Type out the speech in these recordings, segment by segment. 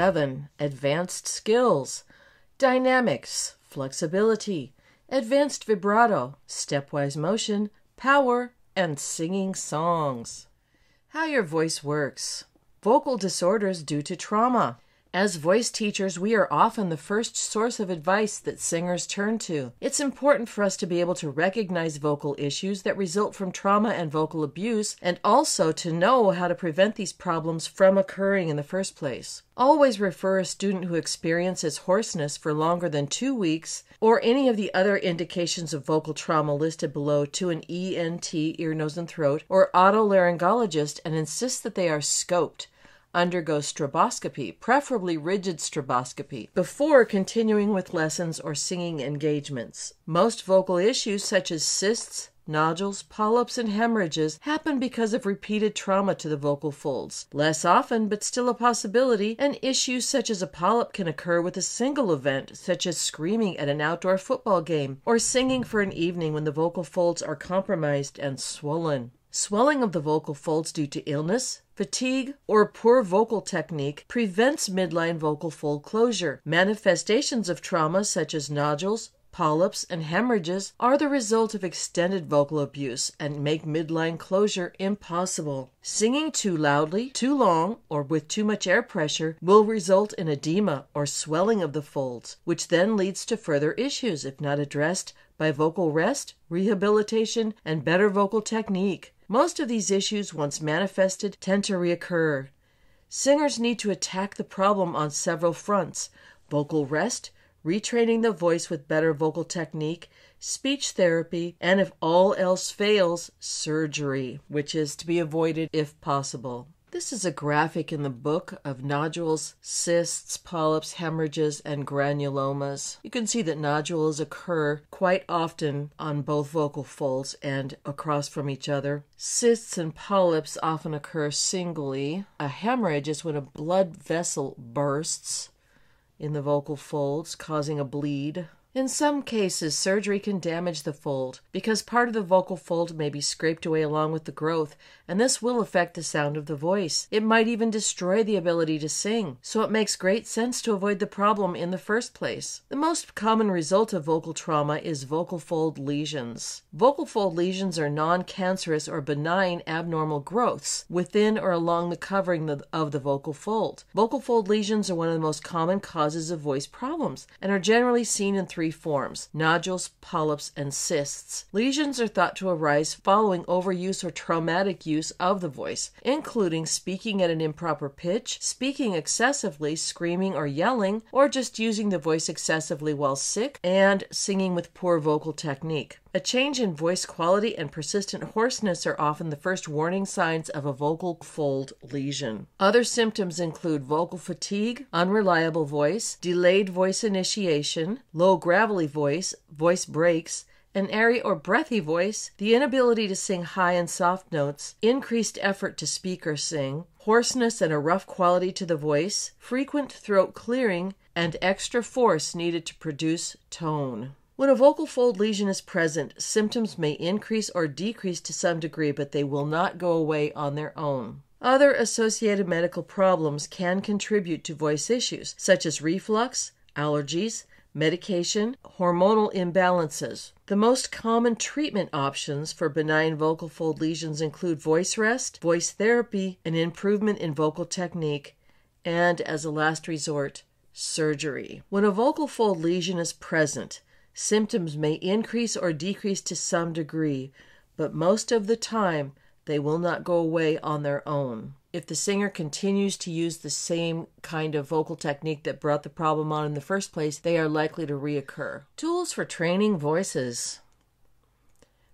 7. Advanced skills. Dynamics, flexibility, advanced vibrato, stepwise motion, power, and singing songs. How your voice works. Vocal disorders due to trauma. As voice teachers, we are often the first source of advice that singers turn to. It's important for us to be able to recognize vocal issues that result from trauma and vocal abuse, and also to know how to prevent these problems from occurring in the first place. Always refer a student who experiences hoarseness for longer than 2 weeks, or any of the other indications of vocal trauma listed below, to an ENT, ear, nose, and throat, or otolaryngologist, and insist that they are scoped. Undergo stroboscopy, preferably rigid stroboscopy, before continuing with lessons or singing engagements. Most vocal issues such as cysts, nodules, polyps, and hemorrhages happen because of repeated trauma to the vocal folds. Less often, but still a possibility, an issue such as a polyp can occur with a single event, such as screaming at an outdoor football game, or singing for an evening when the vocal folds are compromised and swollen. Swelling of the vocal folds due to illness, fatigue, or poor vocal technique prevents midline vocal fold closure. Manifestations of trauma such as nodules, polyps, and hemorrhages are the result of extended vocal abuse and make midline closure impossible. Singing too loudly, too long, or with too much air pressure will result in edema or swelling of the folds, which then leads to further issues if not addressed by vocal rest, rehabilitation, and better vocal technique. Most of these issues, once manifested, tend to reoccur. Singers need to attack the problem on several fronts: vocal rest, retraining the voice with better vocal technique, speech therapy, and if all else fails, surgery, which is to be avoided if possible. This is a graphic in the book of nodules, cysts, polyps, hemorrhages, and granulomas. You can see that nodules occur quite often on both vocal folds and across from each other. Cysts and polyps often occur singly. A hemorrhage is when a blood vessel bursts in the vocal folds, causing a bleed. In some cases, surgery can damage the fold because part of the vocal fold may be scraped away along with the growth, and this will affect the sound of the voice. It might even destroy the ability to sing, so it makes great sense to avoid the problem in the first place. The most common result of vocal trauma is vocal fold lesions. Vocal fold lesions are non-cancerous or benign abnormal growths within or along the covering of the vocal fold. Vocal fold lesions are one of the most common causes of voice problems and are generally seen in 3 forms: nodules, polyps, and cysts. Lesions are thought to arise following overuse or traumatic use of the voice, including speaking at an improper pitch, speaking excessively, screaming or yelling, or just using the voice excessively while sick, and singing with poor vocal technique. A change in voice quality and persistent hoarseness are often the first warning signs of a vocal fold lesion. Other symptoms include vocal fatigue, unreliable voice, delayed voice initiation, low gravelly voice, voice breaks, an airy or breathy voice, the inability to sing high and soft notes, increased effort to speak or sing, hoarseness and a rough quality to the voice, frequent throat clearing, and extra force needed to produce tone. When a vocal fold lesion is present, symptoms may increase or decrease to some degree, but they will not go away on their own. Other associated medical problems can contribute to voice issues, such as reflux, allergies, medication, hormonal imbalances. The most common treatment options for benign vocal fold lesions include voice rest, voice therapy, an improvement in vocal technique, and, as a last resort, surgery. When a vocal fold lesion is present, symptoms may increase or decrease to some degree, but most of the time they will not go away on their own. If the singer continues to use the same kind of vocal technique that brought the problem on in the first place, they are likely to reoccur. Tools for training voices.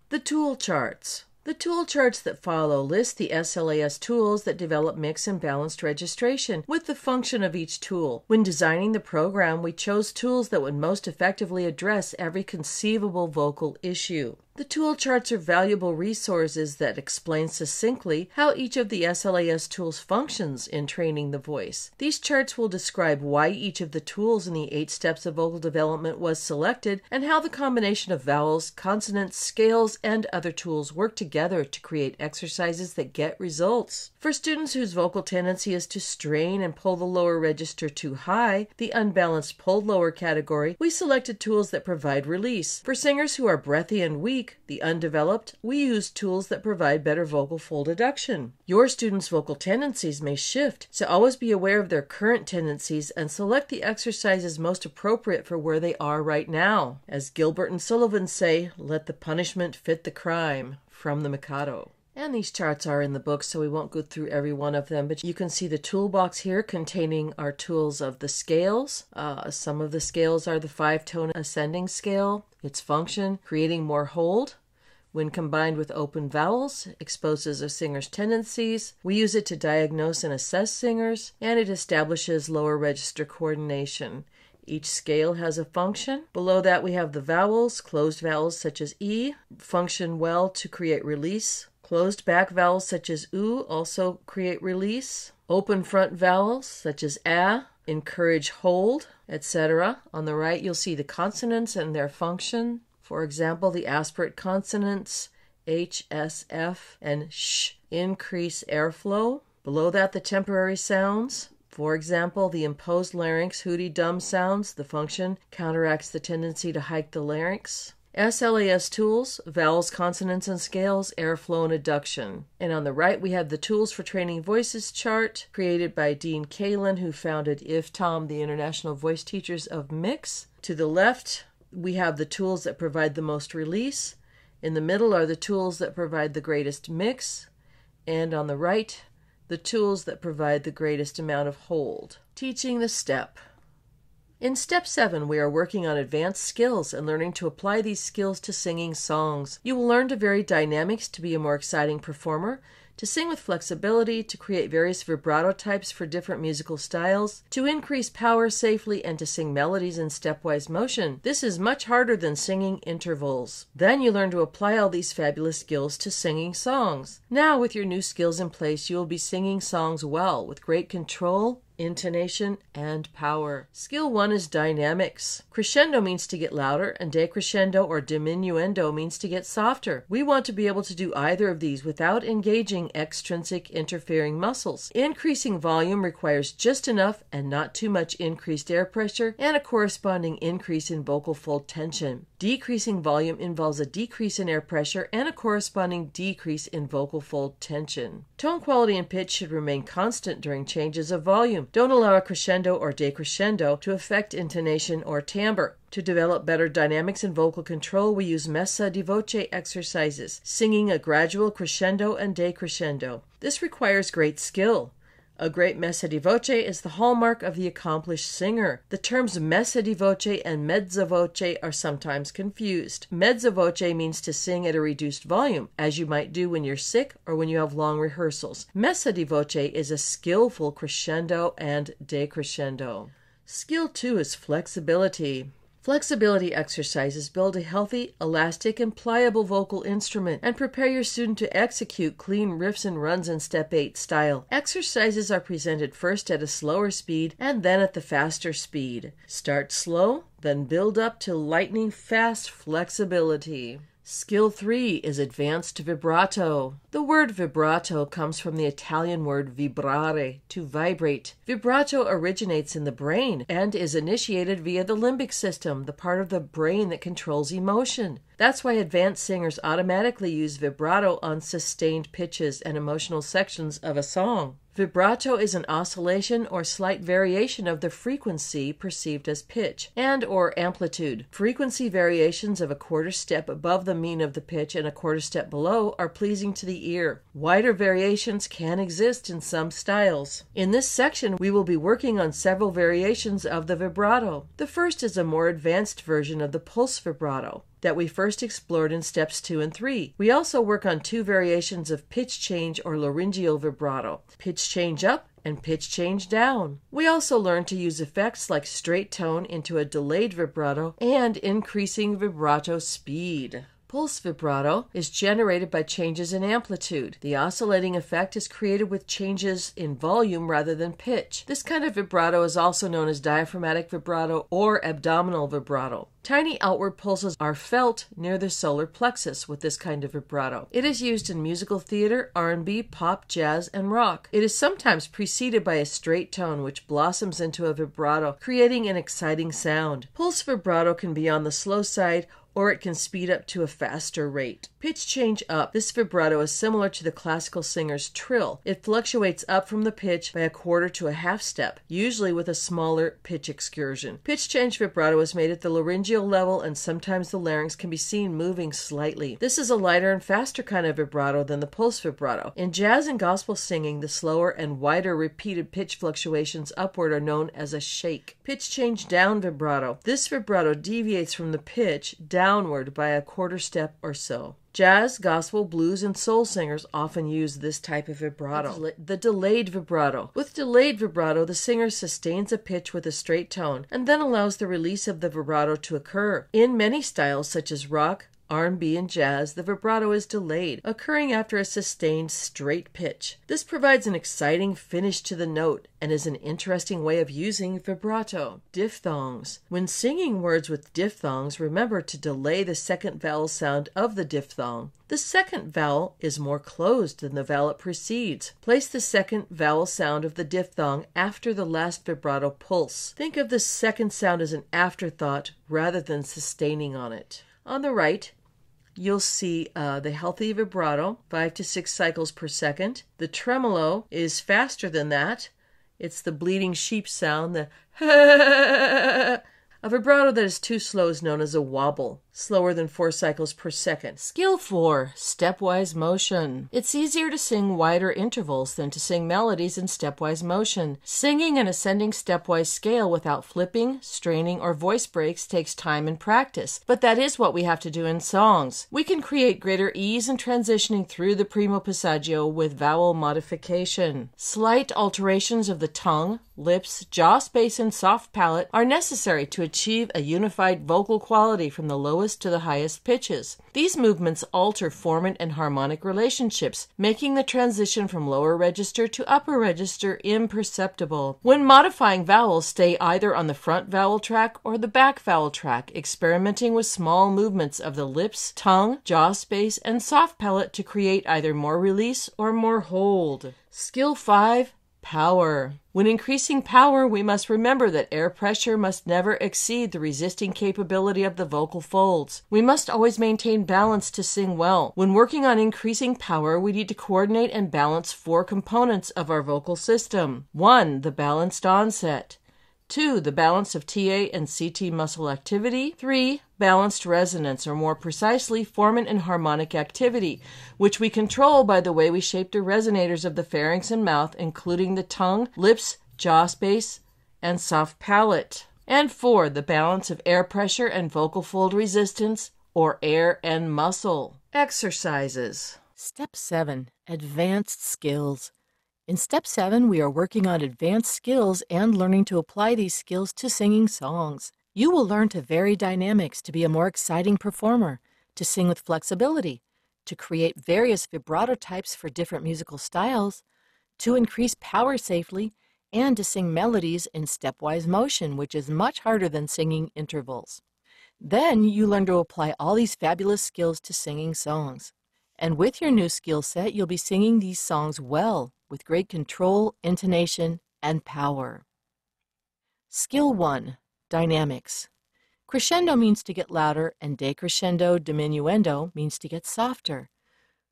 The tool charts. The tool charts that follow list the SLAS tools that develop mix and balanced registration with the function of each tool. When designing the program, we chose tools that would most effectively address every conceivable vocal issue. The tool charts are valuable resources that explain succinctly how each of the SLAS tools functions in training the voice. These charts will describe why each of the tools in the 8 steps of vocal development was selected and how the combination of vowels, consonants, scales, and other tools work together to create exercises that get results. For students whose vocal tendency is to strain and pull the lower register too high, the unbalanced pulled lower category, we selected tools that provide release. For singers who are breathy and weak, the undeveloped, we use tools that provide better vocal fold adduction. Your students' vocal tendencies may shift, so always be aware of their current tendencies and select the exercises most appropriate for where they are right now. As Gilbert and Sullivan say, let the punishment fit the crime, from the Mikado. And these charts are in the book, so we won't go through every one of them, but you can see the toolbox here containing our tools of the scales. Some of the scales are the 5-tone ascending scale. Its function, creating more hold. When combined with open vowels, exposes a singer's tendencies. We use it to diagnose and assess singers, and it establishes lower register coordination. Each scale has a function. Below that we have the vowels. Closed vowels such as E function well to create release. Closed back vowels such as U also create release. Open front vowels such as A encourage hold, etc. On the right you'll see the consonants and their function. For example, the aspirate consonants H, S, F, and sh increase airflow. Below that the temporary sounds. For example, the imposed larynx, hooty dumb sounds, the function counteracts the tendency to hike the larynx. SLAS tools, vowels, consonants, and scales, airflow, and adduction. And on the right we have the Tools for Training Voices chart, created by Dean Kalin, who founded IFTOM, the International Voice Teachers of Mix. To the left, we have the tools that provide the most release. In the middle are the tools that provide the greatest mix. And on the right, the tools that provide the greatest amount of hold. Teaching the step. In Step 7, we are working on advanced skills and learning to apply these skills to singing songs. You will learn to vary dynamics to be a more exciting performer, to sing with flexibility, to create various vibrato types for different musical styles, to increase power safely, and to sing melodies in stepwise motion. This is much harder than singing intervals. Then you learn to apply all these fabulous skills to singing songs. Now, with your new skills in place, you will be singing songs well, with great control, intonation, and power. Skill 1 is dynamics. Crescendo means to get louder, and decrescendo or diminuendo means to get softer. We want to be able to do either of these without engaging extrinsic interfering muscles. Increasing volume requires just enough and not too much increased air pressure and a corresponding increase in vocal fold tension. Decreasing volume involves a decrease in air pressure and a corresponding decrease in vocal fold tension. Tone quality and pitch should remain constant during changes of volume. Don't allow a crescendo or decrescendo to affect intonation or timbre. To develop better dynamics and vocal control, we use messa di voce exercises, singing a gradual crescendo and decrescendo. This requires great skill. A great messa di voce is the hallmark of the accomplished singer. The terms messa di voce and mezza voce are sometimes confused. Mezza voce means to sing at a reduced volume, as you might do when you're sick or when you have long rehearsals. Messa di voce is a skillful crescendo and decrescendo. Skill 2 is flexibility. Flexibility exercises build a healthy, elastic, and pliable vocal instrument and prepare your student to execute clean riffs and runs in Step 8 style. Exercises are presented first at a slower speed and then at the faster speed. Start slow, then build up to lightning fast flexibility. Skill 3 is advanced vibrato. The word vibrato comes from the Italian word vibrare, to vibrate. Vibrato originates in the brain and is initiated via the limbic system, the part of the brain that controls emotion. That's why advanced singers automatically use vibrato on sustained pitches and emotional sections of a song. Vibrato is an oscillation or slight variation of the frequency perceived as pitch and or amplitude. Frequency variations of a quarter step above the mean of the pitch and a quarter step below are pleasing to the ear. Wider variations can exist in some styles. In this section, we will be working on several variations of the vibrato. The first is a more advanced version of the pulse vibrato that we first explored in Steps 2 and 3. We also work on 2 variations of pitch change or laryngeal vibrato, pitch change up and pitch change down. We also learn to use effects like straight tone into a delayed vibrato and increasing vibrato speed. Pulse vibrato is generated by changes in amplitude. The oscillating effect is created with changes in volume rather than pitch. This kind of vibrato is also known as diaphragmatic vibrato or abdominal vibrato. Tiny outward pulses are felt near the solar plexus with this kind of vibrato. It is used in musical theater, R&B, pop, jazz, and rock. It is sometimes preceded by a straight tone which blossoms into a vibrato, creating an exciting sound. Pulse vibrato can be on the slow side or it can speed up to a faster rate. Pitch change up. This vibrato is similar to the classical singer's trill. It fluctuates up from the pitch by a quarter to a half step, usually with a smaller pitch excursion. Pitch change vibrato is made at the laryngeal level and sometimes the larynx can be seen moving slightly. This is a lighter and faster kind of vibrato than the pulse vibrato. In jazz and gospel singing, the slower and wider repeated pitch fluctuations upward are known as a shake. Pitch change down vibrato. This vibrato deviates from the pitch downward by a quarter step or so. Jazz, gospel, blues, and soul singers often use this type of vibrato. The delayed vibrato. With delayed vibrato, the singer sustains a pitch with a straight tone and then allows the release of the vibrato to occur. In many styles such as rock, R&B, and jazz, the vibrato is delayed, occurring after a sustained straight pitch. This provides an exciting finish to the note and is an interesting way of using vibrato. Diphthongs. When singing words with diphthongs, remember to delay the second vowel sound of the diphthong. The second vowel is more closed than the vowel it precedes. Place the second vowel sound of the diphthong after the last vibrato pulse. Think of the second sound as an afterthought rather than sustaining on it. On the right, you'll see the healthy vibrato, 5 to 6 cycles per second. The tremolo is faster than that. It's the bleating sheep sound, the A vibrato that is too slow is known as a wobble, slower than 4 cycles per second. Skill 4, stepwise motion. It's easier to sing wider intervals than to sing melodies in stepwise motion. Singing an ascending stepwise scale without flipping, straining, or voice breaks takes time and practice, but that is what we have to do in songs. We can create greater ease in transitioning through the primo passaggio with vowel modification. Slight alterations of the tongue, lips, jaw space, and soft palate are necessary to achieve a unified vocal quality from the lowest to the highest pitches. These movements alter formant and harmonic relationships, making the transition from lower register to upper register imperceptible. When modifying vowels, stay either on the front vowel track or the back vowel track, experimenting with small movements of the lips, tongue, jaw space, and soft palate to create either more release or more hold. Skill 5, power. When increasing power, we must remember that air pressure must never exceed the resisting capability of the vocal folds. We must always maintain balance to sing well. When working on increasing power, we need to coordinate and balance 4 components of our vocal system. 1. The balanced onset. 2. The balance of TA and CT muscle activity. 3. Balanced resonance, or more precisely, formant and harmonic activity, which we control by the way we shape the resonators of the pharynx and mouth, including the tongue, lips, jaw space, and soft palate. And 4. The balance of air pressure and vocal fold resistance, or air and muscle. Exercises. Step 7. Advanced skills. In Step 7, we are working on advanced skills and learning to apply these skills to singing songs. You will learn to vary dynamics to be a more exciting performer, to sing with flexibility, to create various vibrato types for different musical styles, to increase power safely, and to sing melodies in stepwise motion, which is much harder than singing intervals. Then you learn to apply all these fabulous skills to singing songs. And with your new skill set, you'll be singing these songs well, with great control, intonation, and power. Skill 1, dynamics. Crescendo means to get louder, and decrescendo, diminuendo means to get softer.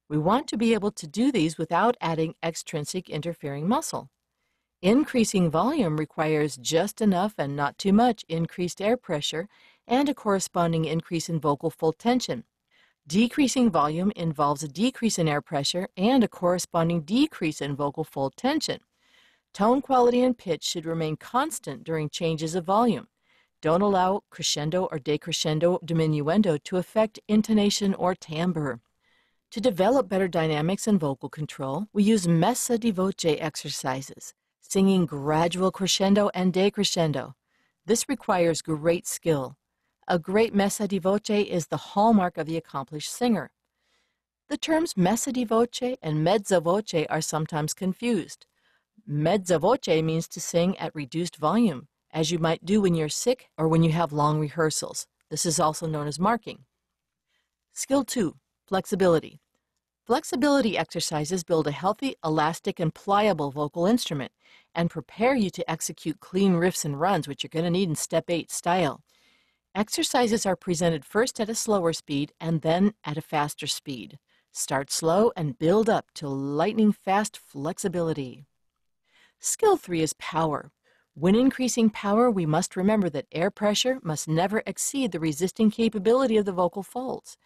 We want to be able to do these without adding extrinsic interfering muscle. Increasing volume requires just enough and not too much increased air pressure and a corresponding increase in vocal fold tension. Decreasing volume involves a decrease in air pressure and a corresponding decrease in vocal fold tension. Tone quality and pitch should remain constant during changes of volume. Don't allow crescendo or decrescendo diminuendo to affect intonation or timbre. To develop better dynamics and vocal control, we use messa di voce exercises, singing gradual crescendo and decrescendo. This requires great skill. A great messa di voce is the hallmark of the accomplished singer. The terms messa di voce and mezza voce are sometimes confused. Mezza voce means to sing at reduced volume, as you might do when you're sick or when you have long rehearsals. This is also known as marking. Skill 2, flexibility. Flexibility exercises build a healthy, elastic, and pliable vocal instrument and prepare you to execute clean riffs and runs, which you're going to need in Step 8 style. Exercises are presented first at a slower speed and then at a faster speed. Start slow and build up to lightning-fast flexibility. Skill 3 is power. When increasing power, we must remember that air pressure must never exceed the resisting capability of the vocal folds.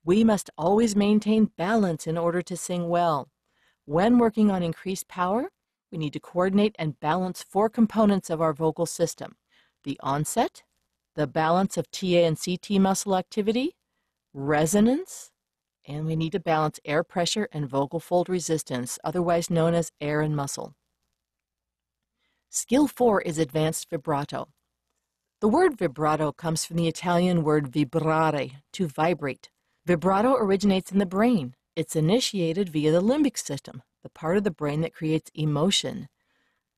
We must always maintain balance in order to sing well. When working on increased power, we need to coordinate and balance 4 components of our vocal system: the onset, the balance of TA and CT muscle activity, resonance, and we need to balance air pressure and vocal fold resistance, otherwise known as air and muscle. Skill 4 is advanced vibrato. The word vibrato comes from the Italian word vibrare, to vibrate. Vibrato originates in the brain. It's initiated via the limbic system, the part of the brain that creates emotion.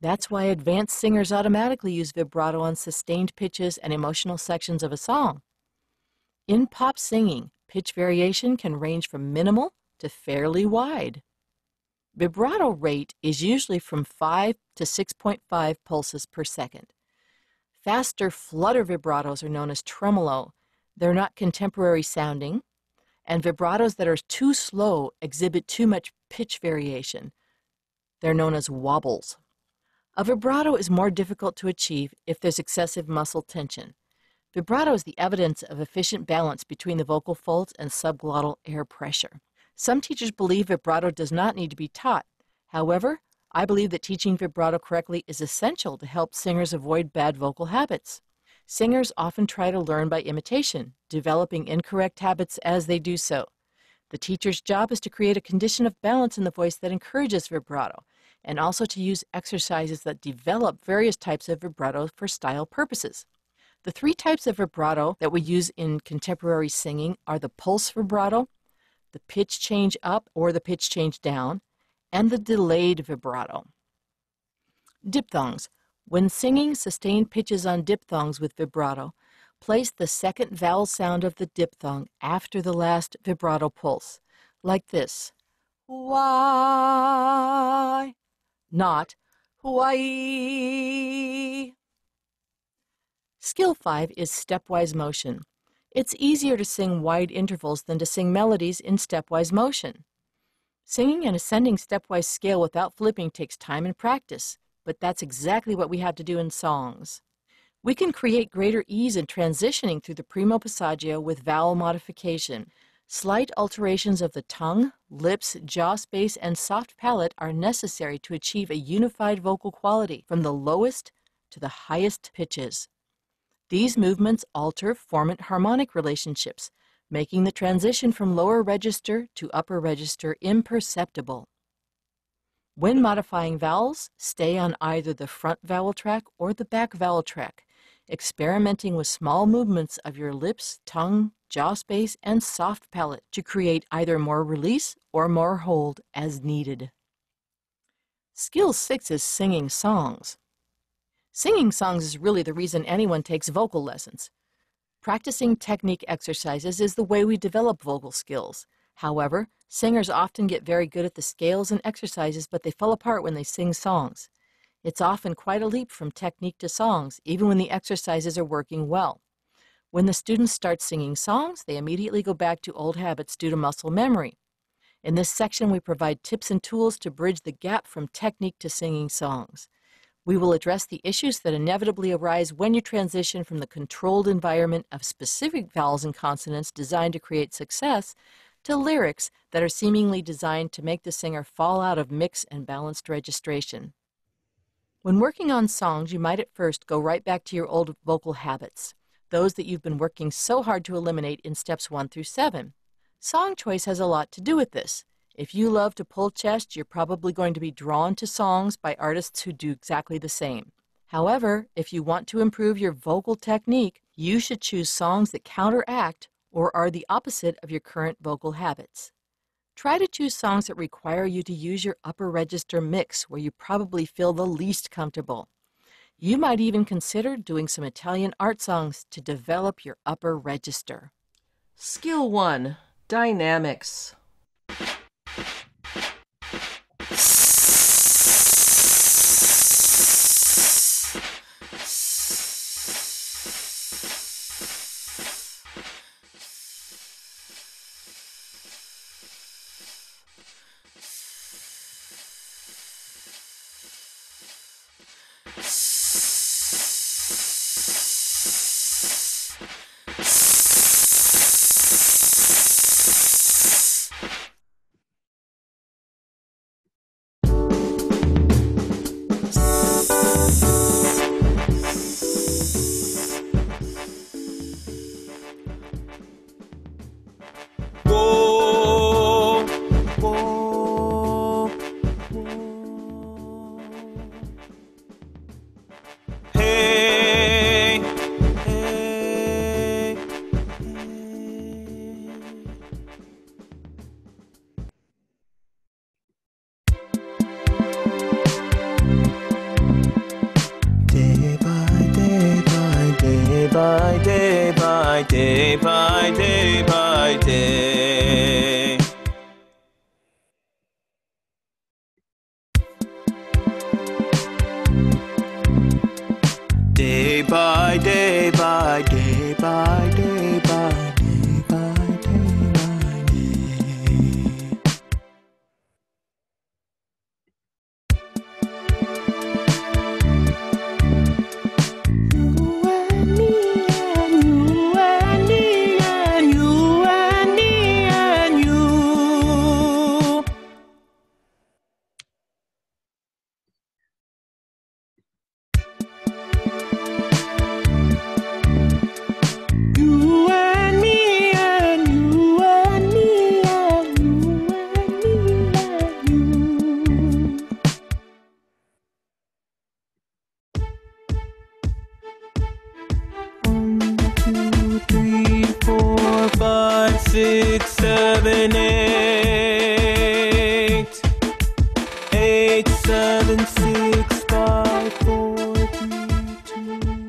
That's why advanced singers automatically use vibrato on sustained pitches and emotional sections of a song. In pop singing, pitch variation can range from minimal to fairly wide. Vibrato rate is usually from 5 to 6.5 pulses per second. Faster flutter vibratos are known as tremolo. They're not contemporary sounding, and vibratos that are too slow exhibit too much pitch variation. They're known as wobbles. A vibrato is more difficult to achieve if there's excessive muscle tension. Vibrato is the evidence of efficient balance between the vocal folds and subglottal air pressure. Some teachers believe vibrato does not need to be taught. However, I believe that teaching vibrato correctly is essential to help singers avoid bad vocal habits. Singers often try to learn by imitation, developing incorrect habits as they do so. The teacher's job is to create a condition of balance in the voice that encourages vibrato, and also to use exercises that develop various types of vibrato for style purposes. The 3 types of vibrato that we use in contemporary singing are the pulse vibrato, the pitch change up or the pitch change down, and the delayed vibrato. Diphthongs. When singing sustained pitches on diphthongs with vibrato, place the second vowel sound of the diphthong after the last vibrato pulse, like this. Why, not why. Skill 5 is stepwise motion. It's easier to sing wide intervals than to sing melodies in stepwise motion. Singing an ascending stepwise scale without flipping takes time and practice, but that's exactly what we have to do in songs. We can create greater ease in transitioning through the primo passaggio with vowel modification. Slight alterations of the tongue, lips, jaw space, and soft palate are necessary to achieve a unified vocal quality from the lowest to the highest pitches. These movements alter formant harmonic relationships, making the transition from lower register to upper register imperceptible. When modifying vowels, stay on either the front vowel track or the back vowel track, experimenting with small movements of your lips, tongue, jaw space, and soft palate to create either more release or more hold as needed. Skill 6 is singing songs. Singing songs is really the reason anyone takes vocal lessons. Practicing technique exercises is the way we develop vocal skills. However, singers often get very good at the scales and exercises, but they fall apart when they sing songs. It's often quite a leap from technique to songs, even when the exercises are working well. When the students start singing songs, they immediately go back to old habits due to muscle memory. In this section, we provide tips and tools to bridge the gap from technique to singing songs. We will address the issues that inevitably arise when you transition from the controlled environment of specific vowels and consonants designed to create success to lyrics that are seemingly designed to make the singer fall out of mix and balanced registration. When working on songs, you might at first go right back to your old vocal habits, those that you've been working so hard to eliminate in steps 1 through 7. Song choice has a lot to do with this. If you love to pull chest, you're probably going to be drawn to songs by artists who do exactly the same. However, if you want to improve your vocal technique, You should choose songs that counteract or are the opposite of your current vocal habits. Try to choose songs that require you to use your upper register mix where you probably feel the least comfortable. You might even consider doing some Italian art songs to develop your upper register. Skill 1. Dynamics. Day by day by day. Day by day by day by day by day by day by day. Six, seven, eight. 8, 7, 6, 5, 4, 3, 2, 1.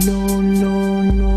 No, no, no.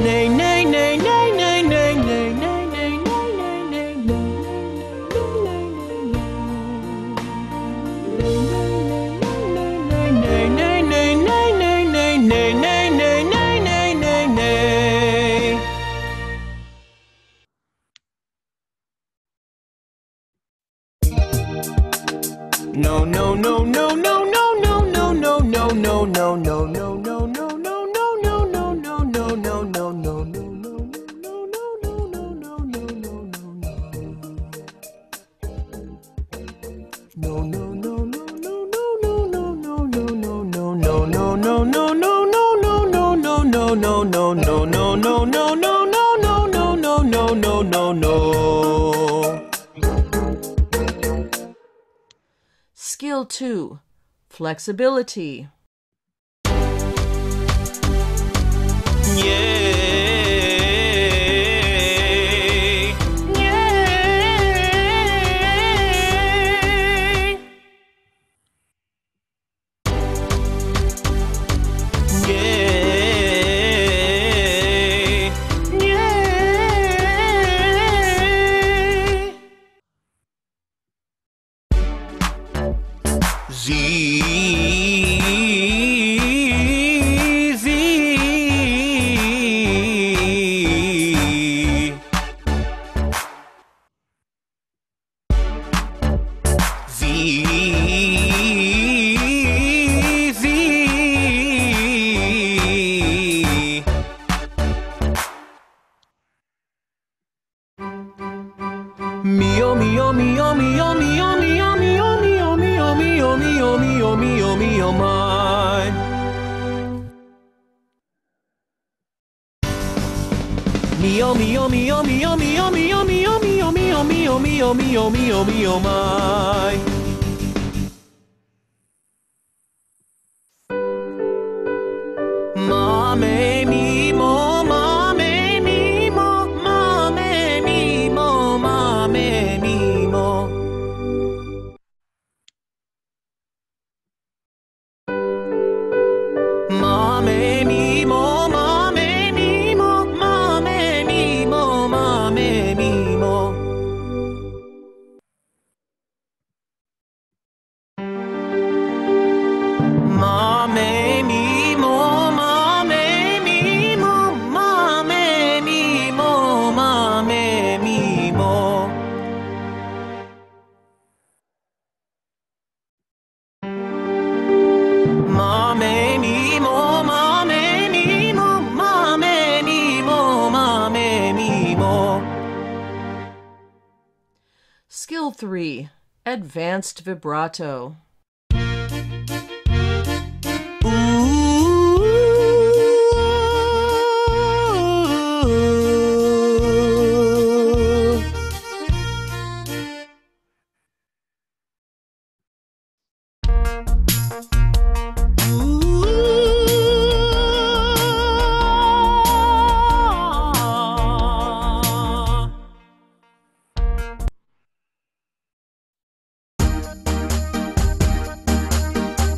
Nay, nay, nay, nay, nay, nay, nay, nay, nay, nay, nay, no, no, no, no, no, no, no, no, no, no, no, no, no, no, no, no. No, no, no, no, no. Skill 2. Flexibility. Yay. Z, Z, Z, Mio, mio, mio, mio, mio, mio, mio, mio, mio, mio, mio, mio, mio, mio, my. Mio, mio, mio, mio, mio, mio, mio, mio, mio, mio, mio, mio, mio, mio, my. Ma, me, mi, mo, ma, me, mi, mo, ma, me, mi, mo, ma, me, mi, mo. Ma, me, mi, mo, ma, me, mi, mo, ma, me, mi, mo, ma, me, mi, mo. Ma, me, mi, mo, ma, me, mi, mo, ma, me, mi, mo, ma, me, mi, mo. Ma, me, mi, mo, ma, me, mi, mo, ma, me, mi, mo, ma, me, mi, mo. Skill 3. Advanced vibrato.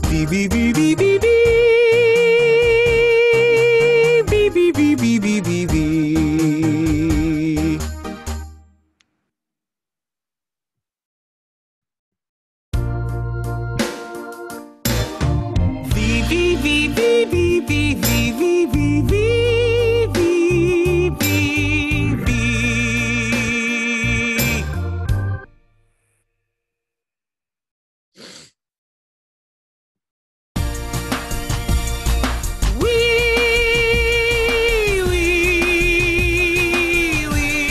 Beep, beep, beep, beep, beep, beep. Beep, beep, beep, beep, beep, beep, beep. Beep, beep, beep, beep, beep, beep, beep, beep, beep, beep, beep, beep, beep. Wee, wee, wee, wee.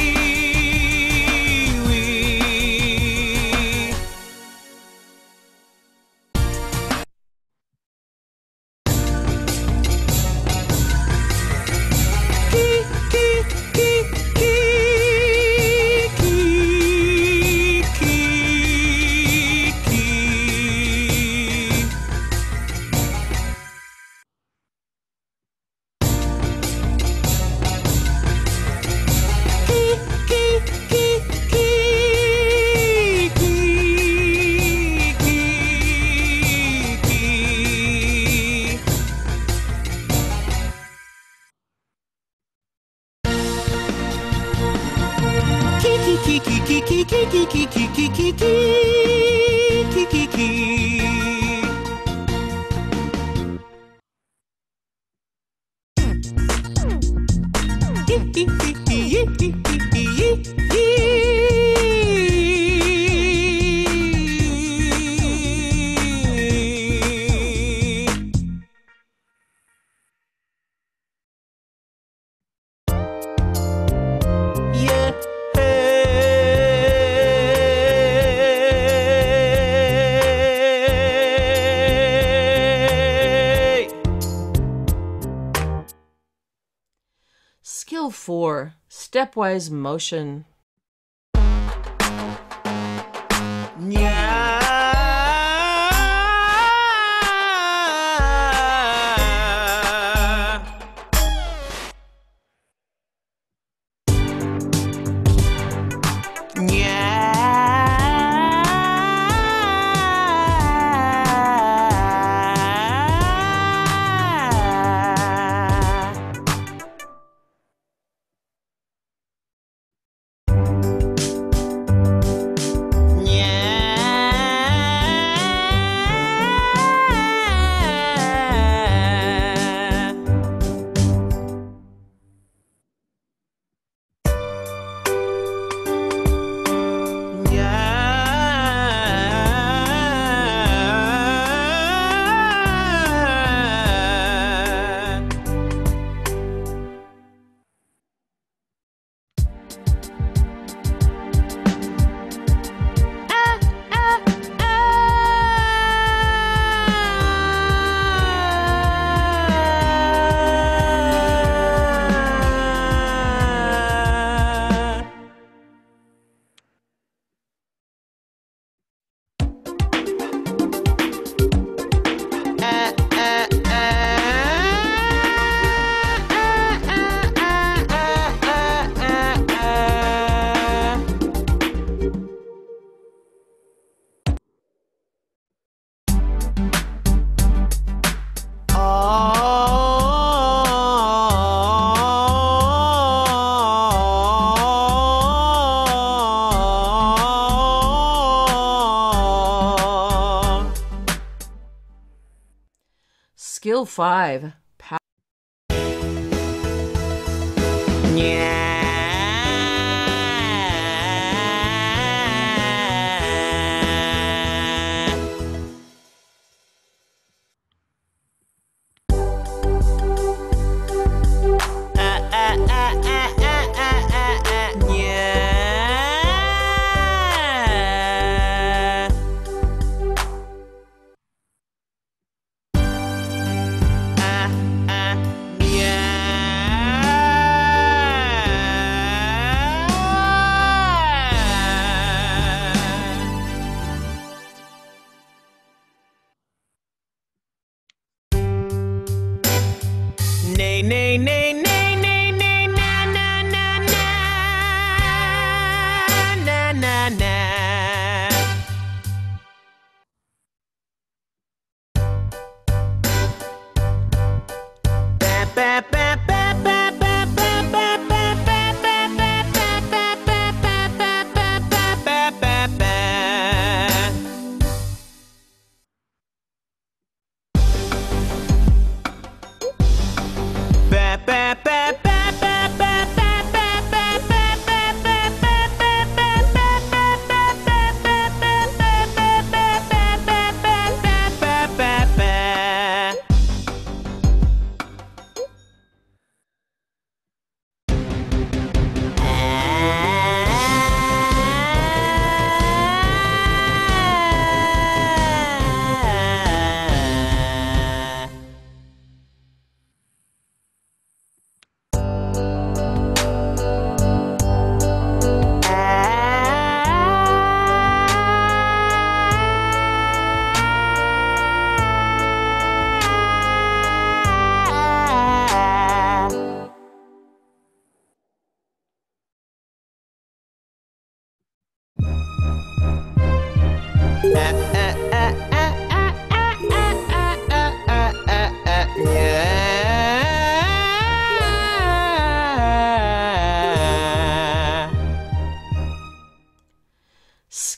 Yeah. stepwise motion. Skill 5. Nay, nay, nay, nay, nay, nay, na, na, na, na, na, na, na. Ba, ba, ba, ba, ba, ba, ba, ba, ba, ba, ba, ba, ba, ba, ba, ba, ba, ba, ba.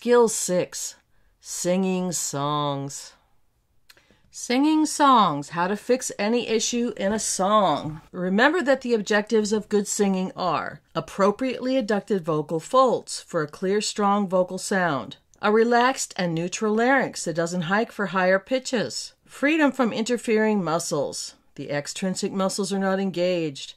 Skill 6. Singing songs. Singing songs. How to fix any issue in a song. Remember that the objectives of good singing are appropriately adducted vocal folds for a clear, strong vocal sound, a relaxed and neutral larynx that doesn't hike for higher pitches, freedom from interfering muscles, the extrinsic muscles are not engaged,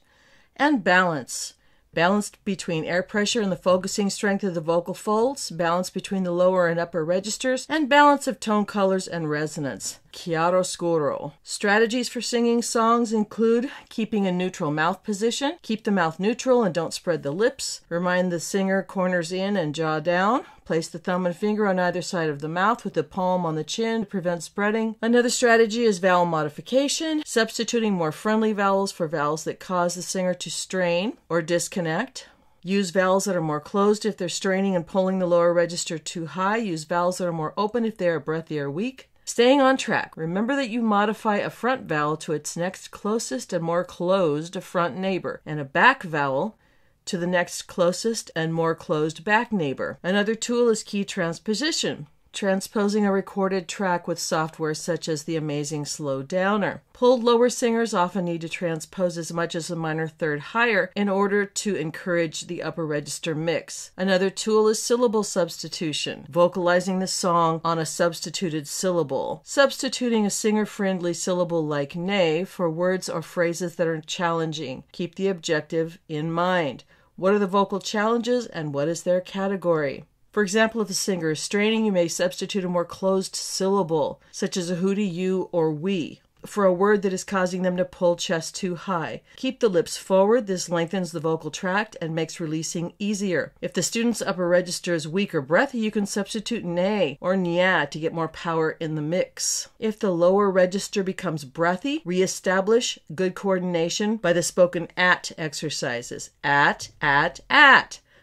and balance. Balance between air pressure and the focusing strength of the vocal folds, balance between the lower and upper registers, and balance of tone colors and resonance. chiaroscuro. Strategies for singing songs include keeping a neutral mouth position. Keep the mouth neutral and don't spread the lips. Remind the singer corners in and jaw down. Place the thumb and finger on either side of the mouth with the palm on the chin to prevent spreading. Another strategy is vowel modification, substituting more friendly vowels for vowels that cause the singer to strain or disconnect. Use vowels that are more closed if they're straining and pulling the lower register too high. Use vowels that are more open if they are breathy or weak. Staying on track, remember that you modify a front vowel to its next closest and more closed front neighbor, and a back vowel to the next closest and more closed back neighbor. Another tool is key transposition, transposing a recorded track with software such as the Amazing Slow Downer. Pulled lower singers often need to transpose as much as a minor third higher in order to encourage the upper register mix. Another tool is syllable substitution, vocalizing the song on a substituted syllable, substituting a singer-friendly syllable like nay for words or phrases that are challenging. Keep the objective in mind. What are the vocal challenges and what is their category? For example, if the singer is straining, you may substitute a more closed syllable, such as a hooty, you, or we, for a word that is causing them to pull chest too high. Keep the lips forward. This lengthens the vocal tract and makes releasing easier. If the student's upper register is weak or breathy, you can substitute nay or nya to get more power in the mix. If the lower register becomes breathy, reestablish good coordination by the spoken at exercises. At.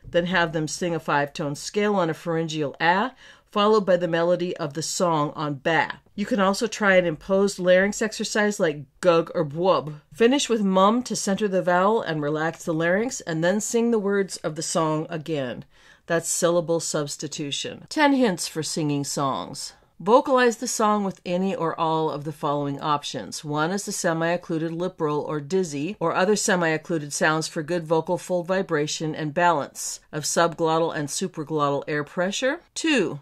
Then have them sing a 5-tone scale on a pharyngeal ah, followed by the melody of the song on ba. You can also try an imposed larynx exercise like gug or bwub. Finish with mum to center the vowel and relax the larynx, and then sing the words of the song again. That's syllable substitution. 10 hints for singing songs. Vocalize the song with any or all of the following options. 1 is the semi-occluded lip roll or dizzy, or other semi-occluded sounds for good vocal fold vibration and balance of subglottal and supraglottal air pressure. 2,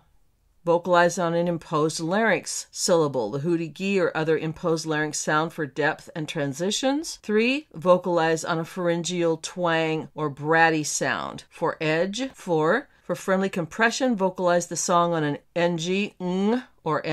vocalize on an imposed larynx syllable, the hooty gi or other imposed larynx sound for depth and transitions. 3, vocalize on a pharyngeal twang or bratty sound for edge. 4, for friendly compression, vocalize the song on an ng, or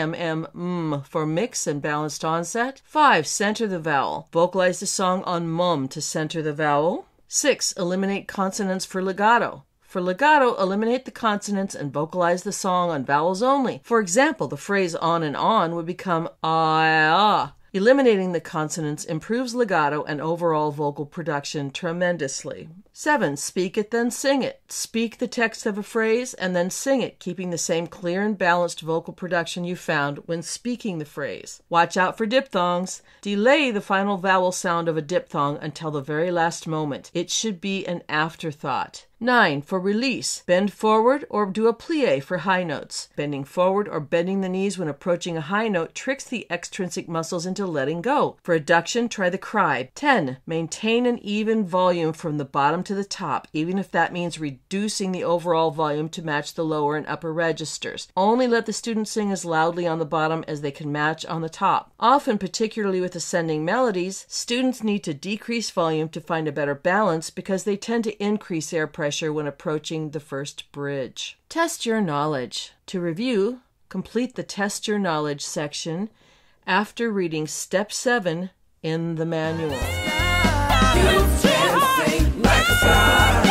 for mix and balanced onset. 5, center the vowel. Vocalize the song on mum to center the vowel. 6, eliminate consonants for legato. For legato, eliminate the consonants and vocalize the song on vowels only. For example, the phrase on and on would become ah. Eliminating the consonants improves legato and overall vocal production tremendously. 7, speak it, then sing it. Speak the text of a phrase and then sing it, keeping the same clear and balanced vocal production you found when speaking the phrase. Watch out for diphthongs. Delay the final vowel sound of a diphthong until the very last moment. It should be an afterthought. 9, for release. Bend forward or do a plie for high notes. Bending forward or bending the knees when approaching a high note tricks the extrinsic muscles into letting go. For adduction, try the cry. 10, maintain an even volume from the bottom to the top, even if that means reducing the overall volume to match the lower and upper registers. Only let the student sing as loudly on the bottom as they can match on the top. Often, particularly with ascending melodies, students need to decrease volume to find a better balance because they tend to increase air pressure when approaching the first bridge. Test your knowledge. To review, complete the Test Your Knowledge section after reading Step 7 in the manual. You can sing like a star.